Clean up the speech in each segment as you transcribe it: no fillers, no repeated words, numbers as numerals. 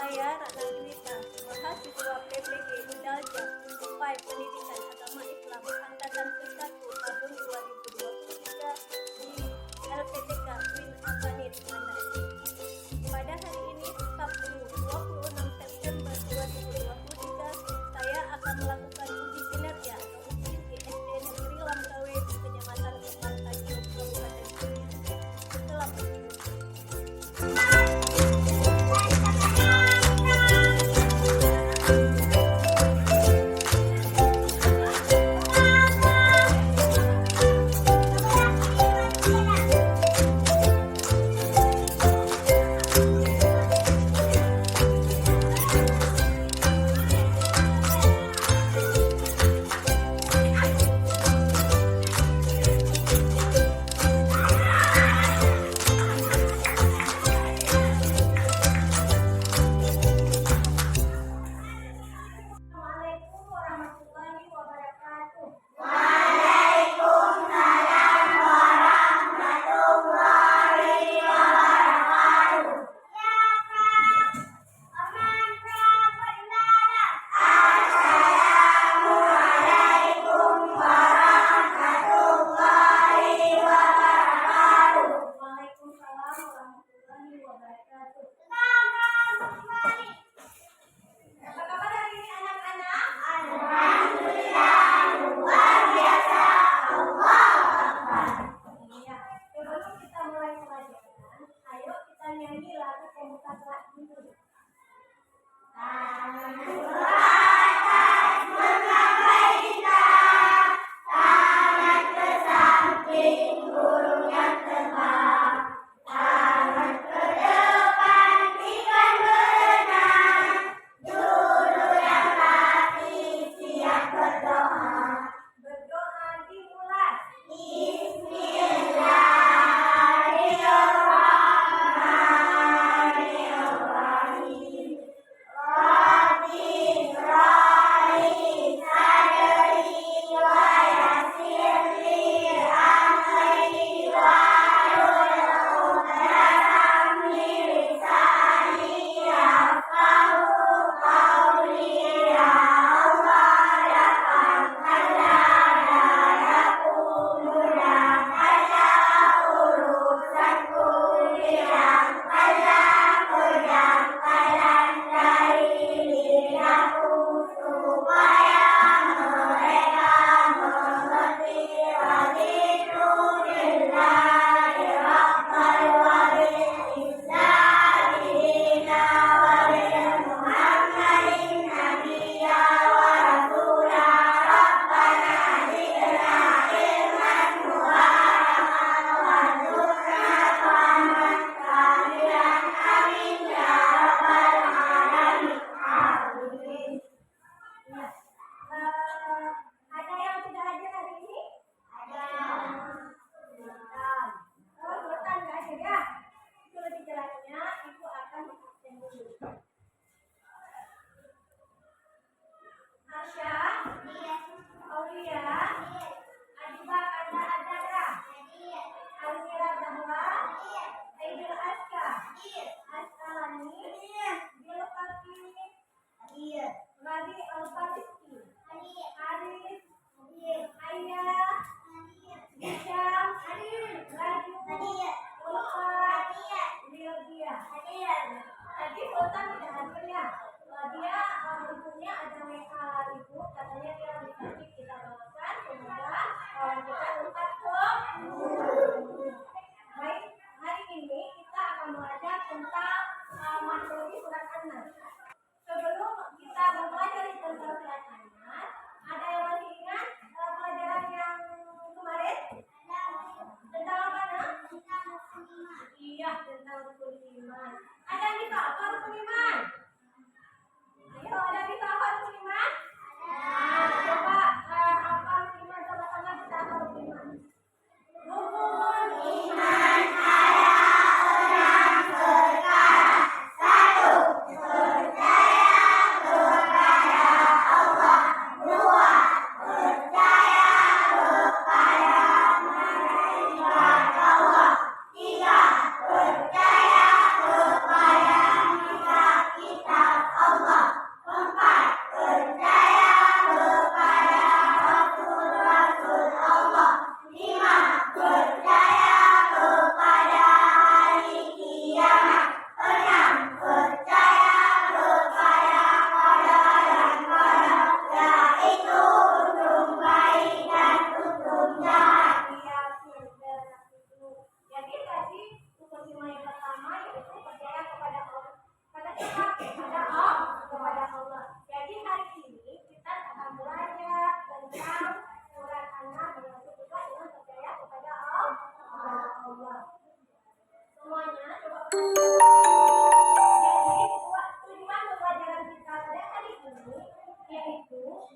Saya Ratna Juwita, mahasiswa PPG Indalja, Upai Pendidikan Agama Islam Angkatan ke-1 tahun 2023 di LPTK Win Avanit Mandai. Pada hari ini, Sabtu 26 September 2023, saya akan melakukan uji kinerja atau uji di SD Negeri Langkawi, Kecamatan Kemang Tanjung, Kabupaten Kuningan. Selamat. Allah. Semuanya coba jadi tujuan pembelajaran kita pada hari ini yaitu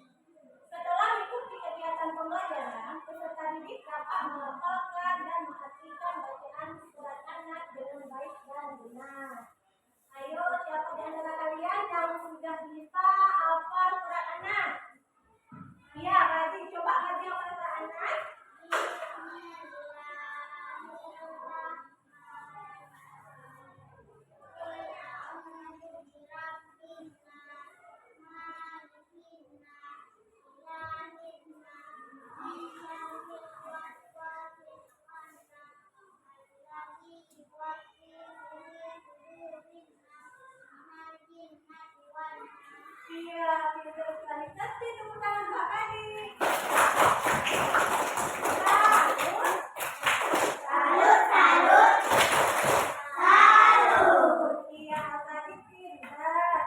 setelah mengikuti kegiatan pembelajaran, peserta didik dapat menghafalkan dan mengartikan bacaan surat An-Nas dengan baik dan benar. Ayo, siapa di antara kalian yang sudah bisa hafal surat An-Nas? Iya, Razi, coba Razi hafal surat An-Nas. Iya, pintar sekali. Kasih tepuk tangan Mbak Kadi. Salut. Iya, tadi pintar.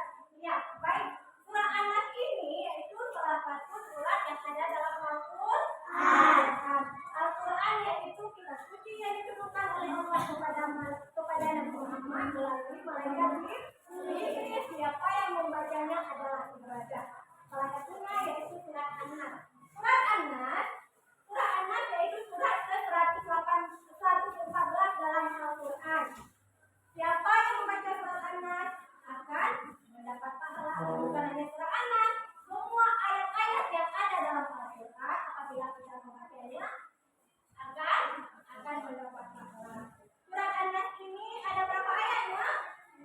Ya, baik. Surat An-Nas ini yaitu salah satu surat yang ada dalam Al-Quran. Al-Quran yaitu kitab suci yang diturunkan oleh Allah kepada Nabi Muhammad melalui malaikat Jibril. Siapa yang membacanya adalah ibadah. Salah satunya yaitu surat An-Nas. Surat An-Nas yaitu surat ke-114 dalam Al-Quran. Siapa yang membaca surat An-Nas akan mendapat pahala. Bukan hanya surat An-Nas, semua ayat-ayat yang ada dalam Al-Quran apabila kita membacanya akan mendapat pahala. Surat An-Nas ini ada berapa ayatnya?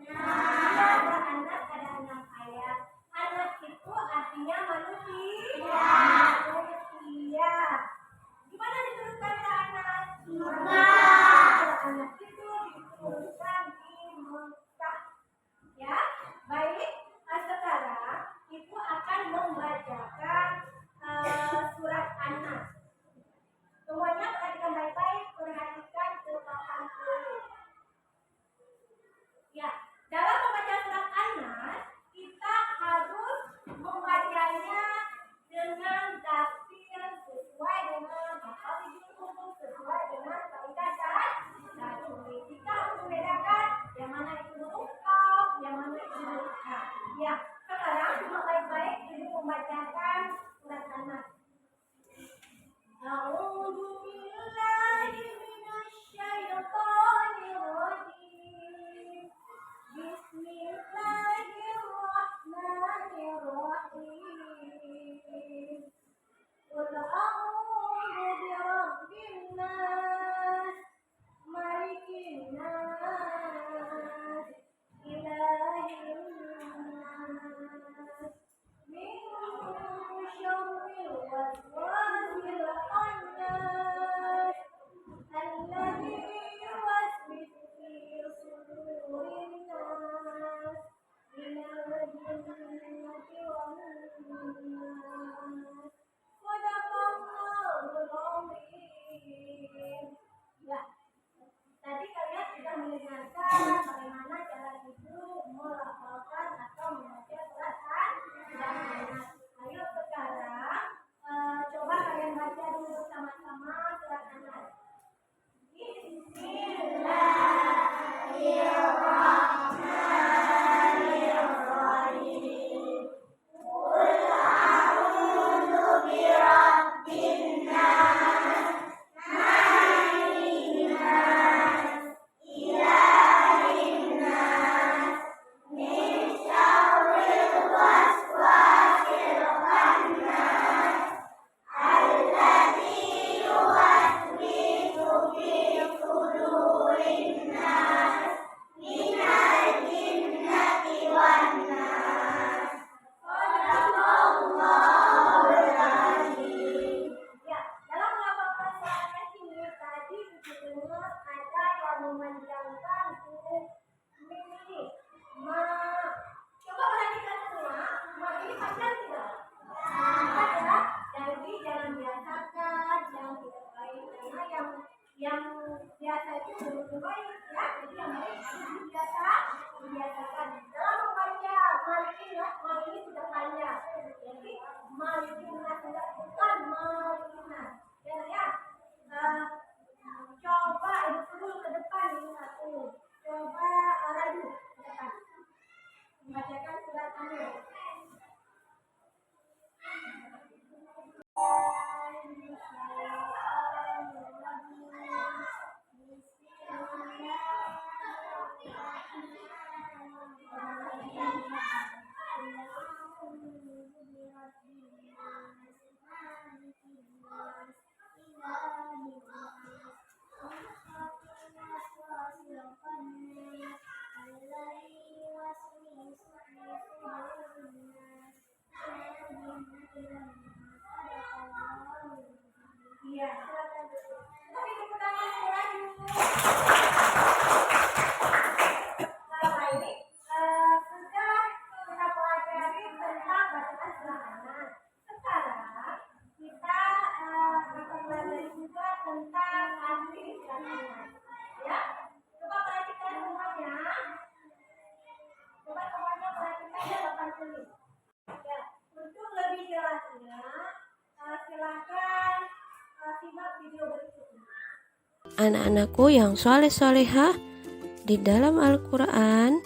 Surat An-Nas ada 6 ayat. An-Nas itu artinya manusia. Manusia. Gimana diturunkan surat An-Nas? Surat An-Nas itu diturunkan di Mekah. Ya, baik. Sekarang Ibu akan membacakan surat An-Nas. Semuanya perhatikan baik-baik, perhatikan ke papan tulis. Ya, dalam membaca surat An-Nas, kita harus membacanya dengan tafsir sesuai dengan sesuai dengan kaidah tajwid. Kita harus membedakan yang mana itu huruf qaf, yang mana itu huruf ha. Ya, sekarang cuma baik-baik Ibu membacakan surat An-Nas. A'udzu billahi minasyaitonir rajim. Bismillahirrahmanirrahim. Qul a'udzu birabbin nas, malikin nas, ilahin nas, min syarril waswasil khannas, alladzi yuwaswisu fi sudurin nas, minal jinnati wan nas. Sadaqallahul azim. Ya, tadi kalian sudah mendengarkan bagaimana cara Ibu melafalkan atau membaca surat An-Nas. Ayo sekarang coba kalian baca dulu sama-sama surat An-Nas. Bismillahirrahmanirrahim. Qul a'udzu birabbin nas, malikin nas, ilahin nas, min syarril waswasil khannas, alladzi yuwaswisu fi sudurin nas, minal jinnati wan nas. Sadaqallahul azim. Ya, dalam melafalkan surat An-Nas ini tadi Ibu dengar ada yang memanjangkan huruf mim ini. Ma. Coba perhatikan semua. Ma ini panjang tidak? Panjang ya. Jadi jangan biasakan yang tidak baik karena yang biasa itu belum baik ya. Jadi yang baik harus dibiasakan. Dalam membaca malikinah, ma ini sudah panjang. Jadi malikinah bukan malikinah. Ya. Coba Ibu Anak-anakku yang soleh-solehah, di dalam Al-Quran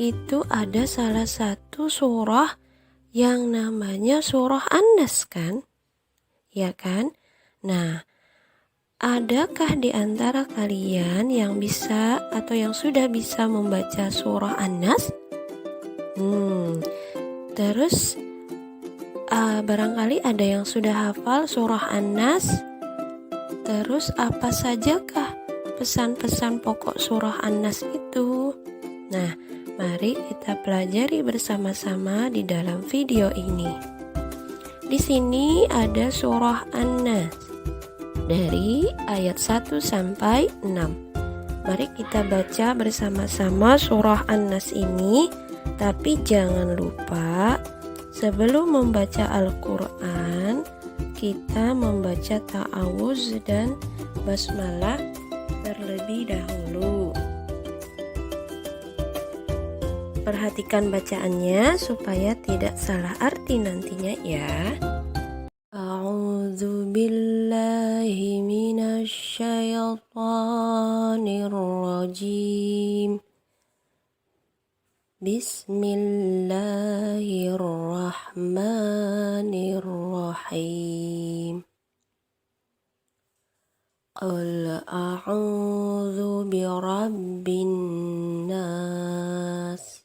itu ada salah satu surah yang namanya surah An-Nas kan? Ya kan? Nah, adakah di antara kalian yang bisa atau yang sudah bisa membaca surah An-Nas? Terus barangkali ada yang sudah hafal surah An-Nas. Terus apa sajakah pesan-pesan pokok surah An-Nas itu? Nah, mari kita pelajari bersama-sama di dalam video ini. Di sini ada surah An-Nas dari ayat 1 sampai 6. Mari kita baca bersama-sama surah An-Nas ini, tapi jangan lupa sebelum membaca Al-Quran, kita membaca ta'awuz dan basmalah terlebih dahulu. Perhatikan bacaannya supaya tidak salah arti nantinya ya. A'udzu billahi minasy syaithanir rajim. Bismillahirrahmanirrahim. Qul a'udzu birabbin nas,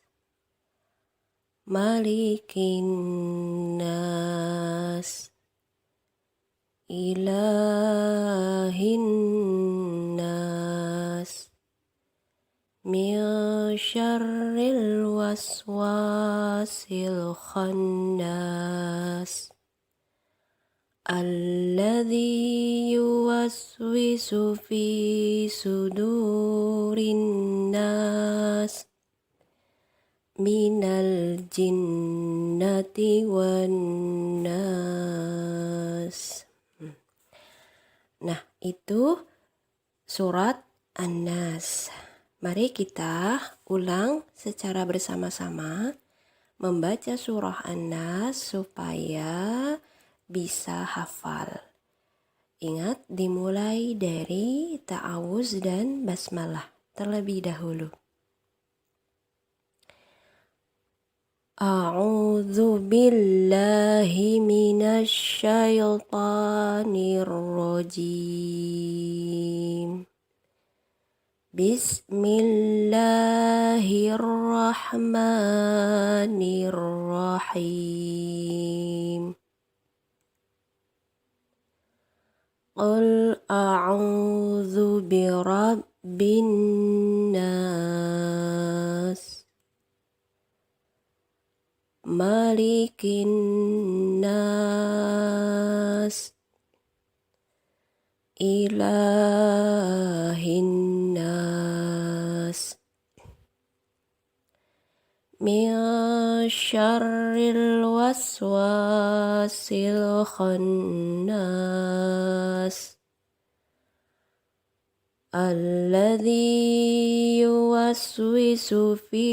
malikin nas, ilahin nas, min syarril waswasil khannas, alladzi yuwaswisu fi sudurin nas, minal jinnati wan nas. Nah, itu surat An-Nas. Mari kita ulang secara bersama-sama membaca surah An-Nas supaya bisa hafal. Ingat, dimulai dari ta'awuz dan basmalah terlebih dahulu. A'udzu billahi minasy syaithanir rajim. Bismillahirrahmanirrahim. Qul a'udzu birabbin nas, malikin nas, ilahin nas, min syarril waswasil khannas, alladzi yuwaswisu fi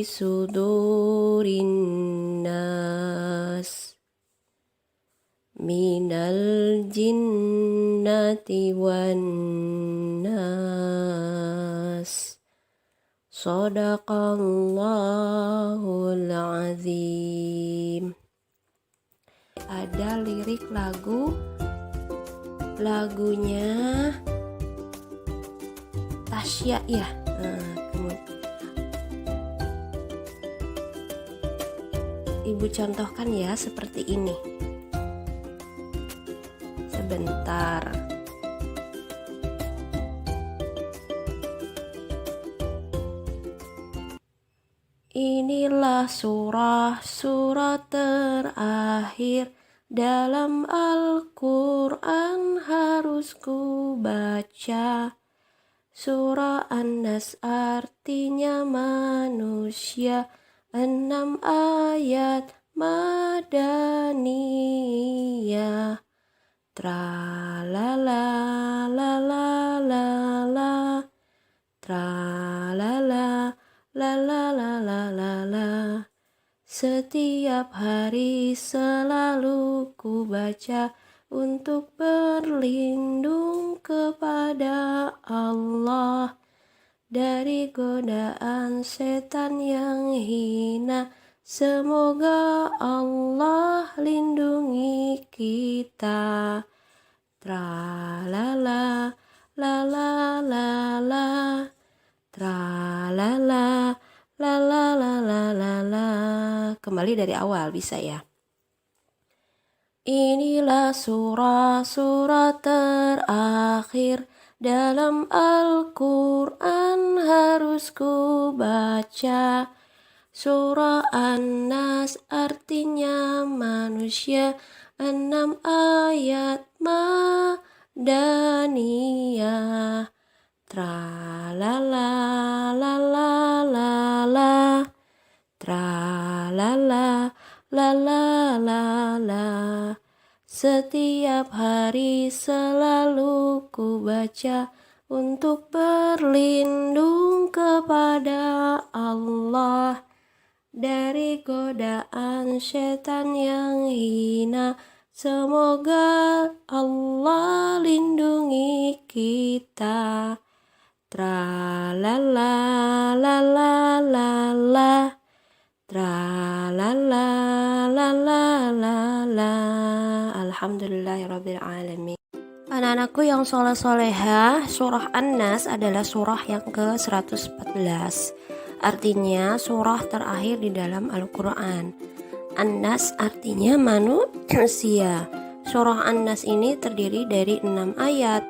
sudurin nas, minal jinnati wan nas. Shadaqallahul azim. Ada lirik lagunya Tasya ya. Ibu contohkan ya seperti ini. Sebentar. Inilah surah terakhir dalam Al-Quran harus ku baca. Surah An-Nas artinya manusia, 6 ayat madaniyah. Tralala la la la la, tralala la la la la la la. Setiap hari selalu ku baca untuk berlindung kepada Allah dari godaan setan yang hina. Semoga Allah lindungi kita. Tralala, la la la la, tralala, la la la la la la. Kembali dari awal bisa ya. Inilah surah-surah terakhir dalam Al-Quran harus ku baca. Surah An-Nas artinya manusia, 6 ayat madaniyah. Tralala la la la la, tralala la la la la. Setiap hari selalu ku baca untuk berlindung kepada Allah dari godaan setan yang hina. Semoga Allah lindungi kita. Tralala la la la la, tralala la la la la. Alhamdulillahirabbil alamin. Anak-anakku yang soleh-solehah, surah An-Nas adalah surah yang ke-114. Artinya surah terakhir di dalam Al-Quran. An-Nas artinya manusia. Surah An-Nas ini terdiri dari 6 ayat.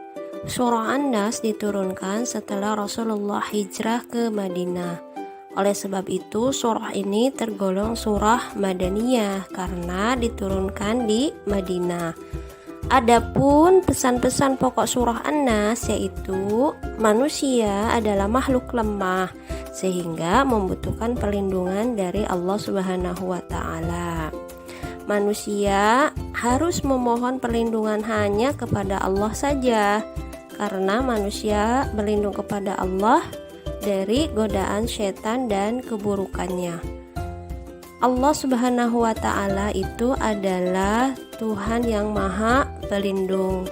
Surah An-Nas diturunkan setelah Rasulullah hijrah ke Madinah. Oleh sebab itu surah ini tergolong surah Madaniyah karena diturunkan di Madinah. Adapun pesan-pesan pokok surah An-Nas yaitu manusia adalah makhluk lemah sehingga membutuhkan perlindungan dari Allah Subhanahu wa taala. Manusia harus memohon perlindungan hanya kepada Allah saja karena manusia berlindung kepada Allah dari godaan setan dan keburukannya. Allah Subhanahu wa taala itu adalah Tuhan yang Maha Pelindung.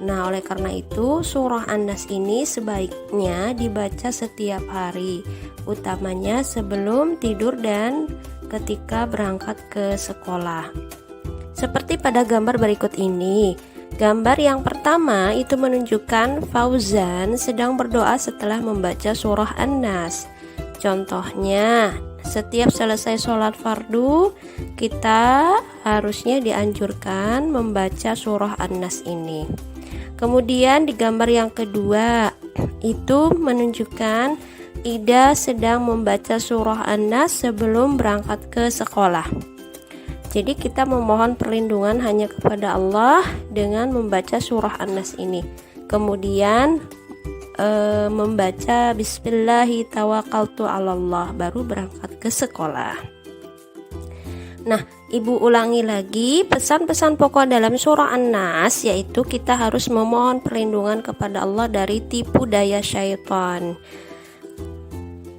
Nah, oleh karena itu surah An-Nas ini sebaiknya dibaca setiap hari, utamanya sebelum tidur dan ketika berangkat ke sekolah. Seperti pada gambar berikut ini. Gambar yang pertama itu menunjukkan Fauzan sedang berdoa setelah membaca surah An-Nas. Contohnya, setiap selesai sholat fardu, kita harusnya dianjurkan membaca surah An-Nas ini. Kemudian di gambar yang kedua, itu menunjukkan Ida sedang membaca surah An-Nas sebelum berangkat ke sekolah. Jadi kita memohon perlindungan hanya kepada Allah dengan membaca surah An-Nas ini. Kemudian membaca Bismillahi tawakkaltu 'alallah baru berangkat ke sekolah. Nah, Ibu ulangi lagi pesan-pesan pokok dalam surah An-Nas yaitu kita harus memohon perlindungan kepada Allah dari tipu daya syaitan.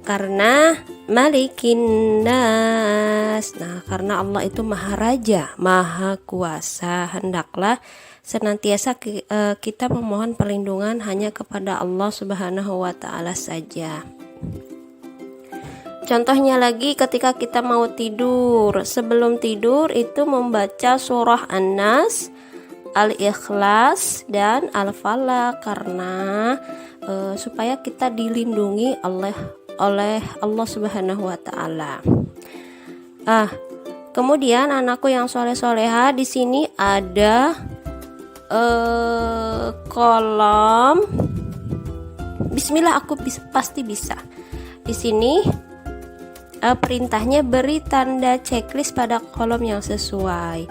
Karena Malikin Nas. Nah, karena Allah itu Maha Raja, Maha Kuasa, hendaklah senantiasa kita memohon perlindungan hanya kepada Allah Subhanahu wa taala saja. Contohnya lagi ketika kita mau tidur, sebelum tidur itu membaca surah An-Nas, Al-Ikhlas dan Al-Falaq karena supaya kita dilindungi oleh Allah Subhanahu wa taala. Kemudian anakku yang soleh-soleha, di sini ada kolom Bismillah aku pasti bisa. Di sini perintahnya beri tanda checklist pada kolom yang sesuai.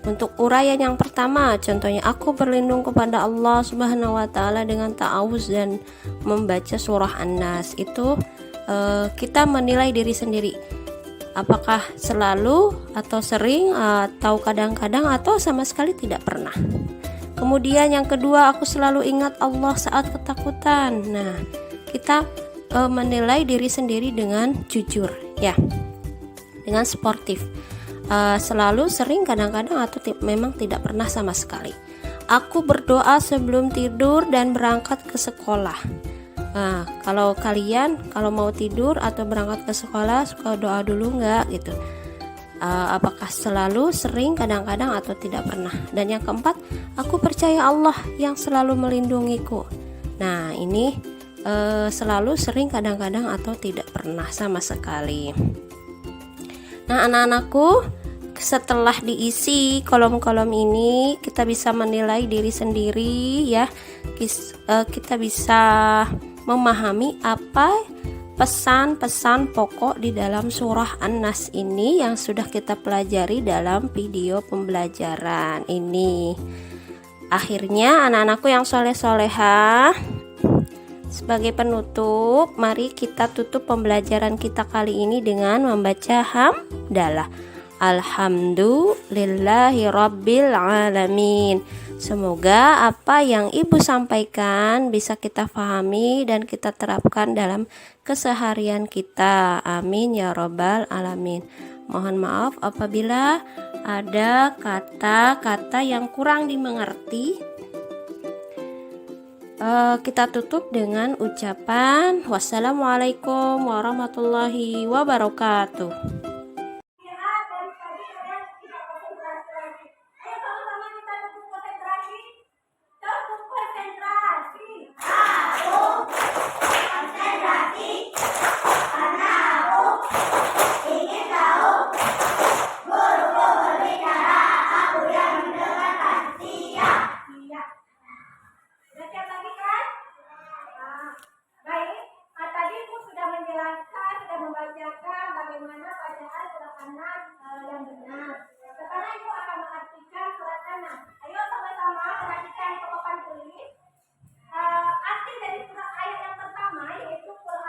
Untuk uraian yang pertama, contohnya aku berlindung kepada Allah Subhanahu wa taala dengan ta'awuz dan membaca surah An-Nas. Itu kita menilai diri sendiri. Apakah selalu atau sering atau kadang-kadang atau sama sekali tidak pernah. Kemudian yang kedua, aku selalu ingat Allah saat ketakutan. Nah, kita menilai diri sendiri dengan jujur ya. Dengan sportif. Selalu, sering, kadang-kadang atau memang tidak pernah sama sekali. Aku berdoa sebelum tidur dan berangkat ke sekolah. Nah, kalau kalian kalau mau tidur atau berangkat ke sekolah suka doa dulu nggak gitu? Apakah selalu, sering, kadang-kadang, atau tidak pernah? Dan yang keempat, aku percaya Allah yang selalu melindungiku. Nah, ini selalu, sering, kadang-kadang, atau tidak pernah sama sekali. Nah, anak-anakku, setelah diisi kolom-kolom ini, kita bisa menilai diri sendiri ya. Kita bisa memahami apa pesan-pesan pokok di dalam surah An-Nas ini yang sudah kita pelajari dalam video pembelajaran ini. Akhirnya anak-anakku yang soleh-solehah, sebagai penutup, mari kita tutup pembelajaran kita kali ini dengan membaca hamdalah. Alhamdulillahi Rabbil Alamin. Semoga apa yang Ibu sampaikan bisa kita pahami dan kita terapkan dalam keseharian kita. Amin ya Rabbal Alamin. Mohon maaf apabila ada kata-kata yang kurang dimengerti. Kita tutup dengan ucapan wassalamualaikum warahmatullahi wabarakatuh. Membacakan bagaimana bacaan surat An-Nas yang benar. Sekarang Ibu akan mengartikan surat An-Nas. Ayo sama-sama perhatikan papan tulis. Arti dari surat ayat yang pertama yaitu Qul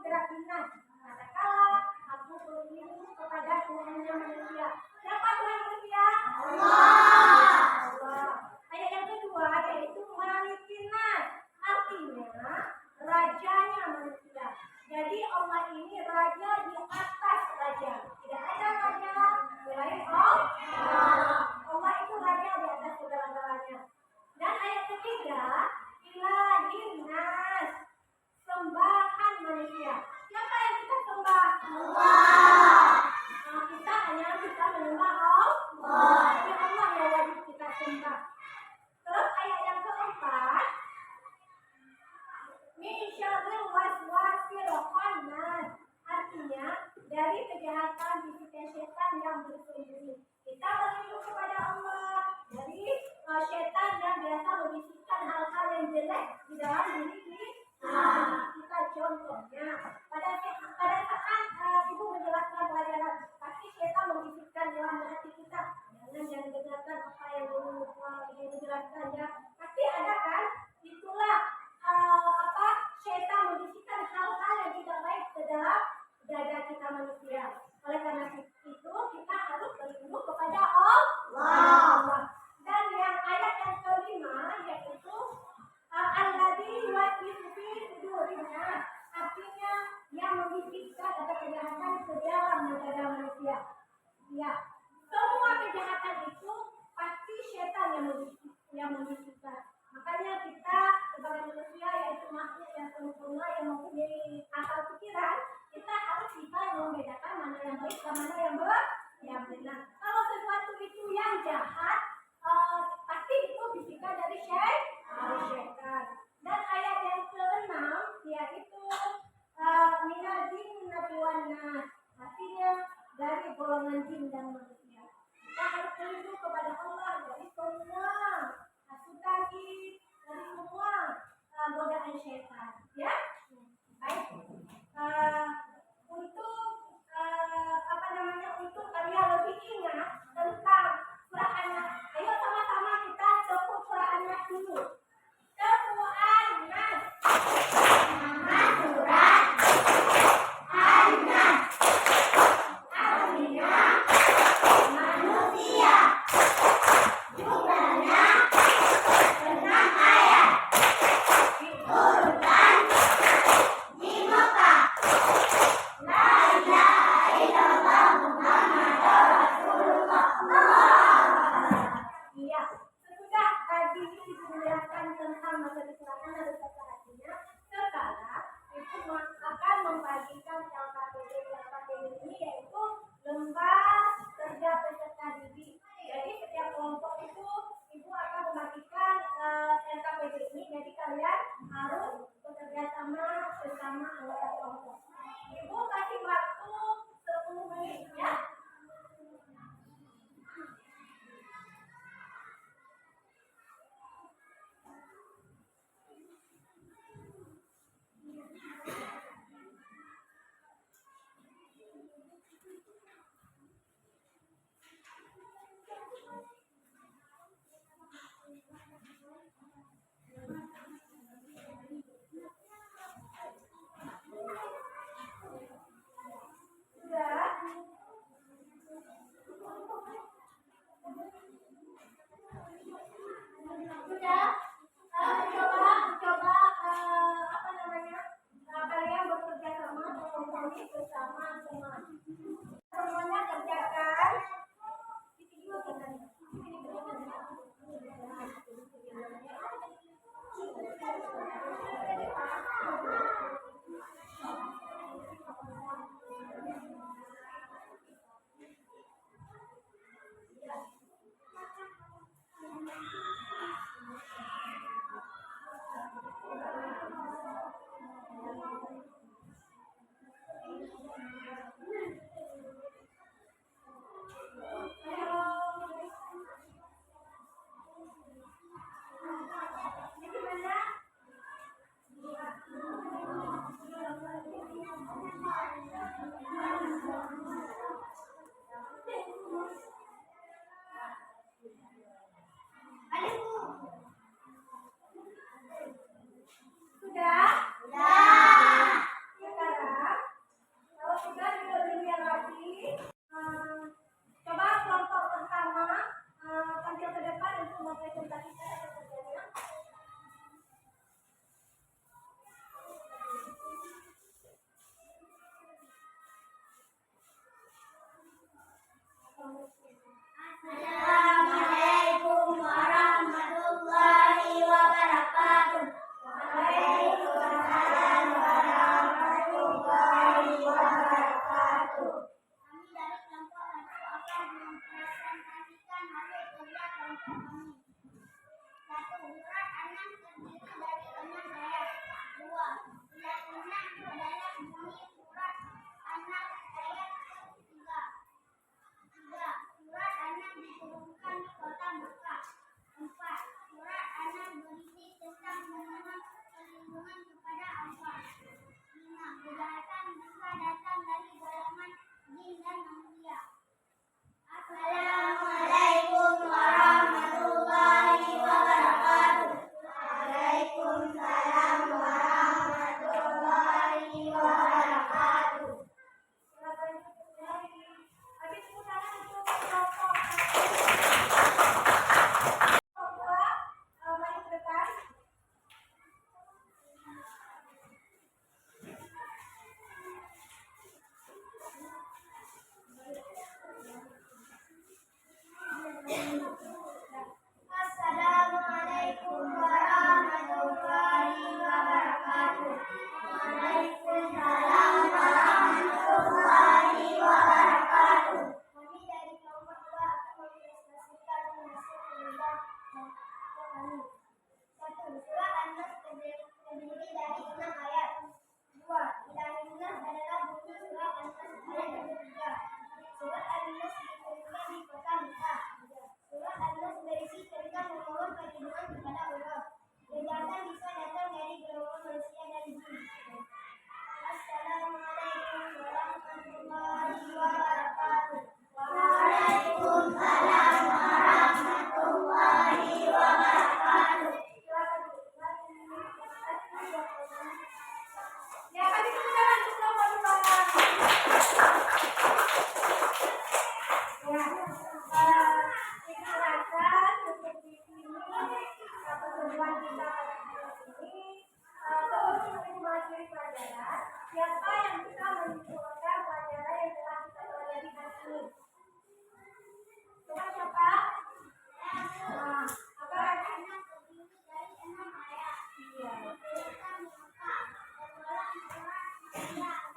gerak binas. Katakanlah aku berlindung kepada Tuhannya manusia. Siapa Tuhan manusia? Allah. Ayat yang kedua yaitu Malikinas. Artinya rajanya manusia. Jadi Allah ini raja di atas raja. Tidak ada raja selain Allah. Allah itu raja di atas segala-galanya. Dan ayat ketiga, ilahin nas, sembahan manusia. Siapa yang kita sembah? Allah. Nah, kita hanya bisa menyembah Allah. Tapi Allah yang wajib kita sembah. Terus ayat yang keempat, min syarril waswasil khannas, artinya dari kejahatan bisikan setan yang bersembunyi. Kita berlindung kepada Allah dari setan yang biasa membisikkan hal-hal yang jelek di dalam diri kita. Contohnya pada saat Ibu menjelaskan pelajaran, pasti setan membisikkan dalam hati kita, jangan dengarkan apa yang Ibu dijelaskan ya. Pasti ada kan? Itulah setan membisikkan hal-hal yang tidak baik ke dalam dada kita manusia. Oleh karena itu kita harus berlindung kepada Allah. Dan yang ayat yang kelima yaitu alladzi yuwaswisu fi sudurina, artinya yang membisikkan atau kejahatan ke dalam dada manusia. Ya, semua kejahatan itu pasti setan yang membisikkan. Makanya kita sebagai manusia yaitu makhluk yang sempurna yang mempunyai akal pikiran, kita harus bisa membedakan mana yang baik dan mana yang benar. Kalau sesuatu itu yang jahat, pasti itu bisikan dari syaitan. Dan ayat yang ke-6 yaitu minal jinnati wan nas, artinya dari golongan jin dan manusia. Kita harus berlindung kepada Allah dari semua hasutan, dari semua godaan syaitan. Ya, baik. Untuk kalian lebih ingat tentang surah An-Nas, ayo sama-sama kita sebut surah An-Nas dulu. Sebut An-Nas. Nama surah An-Nas. Artinya manusia. Jumlahnya 6 ayat. Diturunkan di Mekah. membagikan LKPD. LKPD ini yaitu lembar kerja peserta didik. Jadi setiap kelompok itu ibu akan membagikan LKPD ini. Jadi kalian harus bekerja sama bersama anggota kelompok. Ibu kasih waktu 10 menit ya. Sudah, coba apa namanya? Kalian bekerja sama kompromi bersama teman. Semuanya kerjakan. Sudah? Sudah. Sekarang, kalau sudah dilihat lagi, coba kelompok pertama tampil ke depan untuk mempresentasikan hasil kerjanya. Assalamualaikum warahmatullahi wabarakatuh. Waalaikumsalam warahmatullahi wabarakatuh. Kami dari kelompok 1 akan mempresentasikan hasil kerja kelompok kami. 1. Surat An-Nas terdiri dari 6 ayat. 2. Surat An-Nas adalah bunyi surat An-Nas ayat 3. 3. Surat An-Nas diturunkan di kota Mekah. 4. Surat An-Nas berisi tentang memohon perlindungan kepada Allah. 5. Kejahatan bisa datang dari golongan jin dan manusia. Assalamualaikum warahmatullahi wabarakatuh. Waalaikumsalam warahmatullahi wabarakatuh. Habis putaran untuk kelompok maju ke depan. Assalamualaikum warahmatullahi wabarakatuh. Waalaikumsalam warahmatullahi wabarakatuh. Kami dari kelompok 2 akan mempresentasikan hasil kerja kelompok kami. 1. Surat An-Nas terdiri dari 6 ayat. 2. Ilah-ilah adalah bunyi surat An-Nas ayat 3. Surat An-Nas diturunkan di kota Mekah. Surat An-Nas berisi tentang memohon perlindungan kepada Allah. Kejahatan bisa datang dari golongan manusia dan jin. Assalamualaikum warahmatullahi wabarakatuh. Waalaikumsalam warahmatullahi wabarakatuh. Ya, kami persilakan untuk kelompok depan. Ya, kita rasa seperti ini pertemuan kita pada hari ini. Terus kita memasuki pelajaran. Siapa yang bisa menyimpulkan pelajaran yang telah kita pelajari hari ini? Coba siapa? Nah, apa artinya? Terdiri dari 6 ayat. Iya.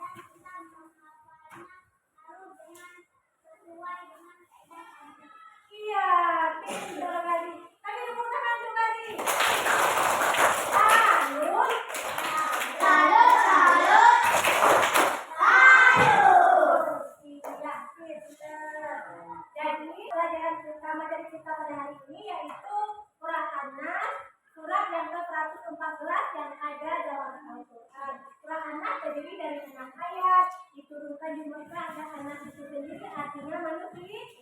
terdiri dari 6 ayat. Diturunkan di Mekah, ada anak itu sendiri artinya manusia.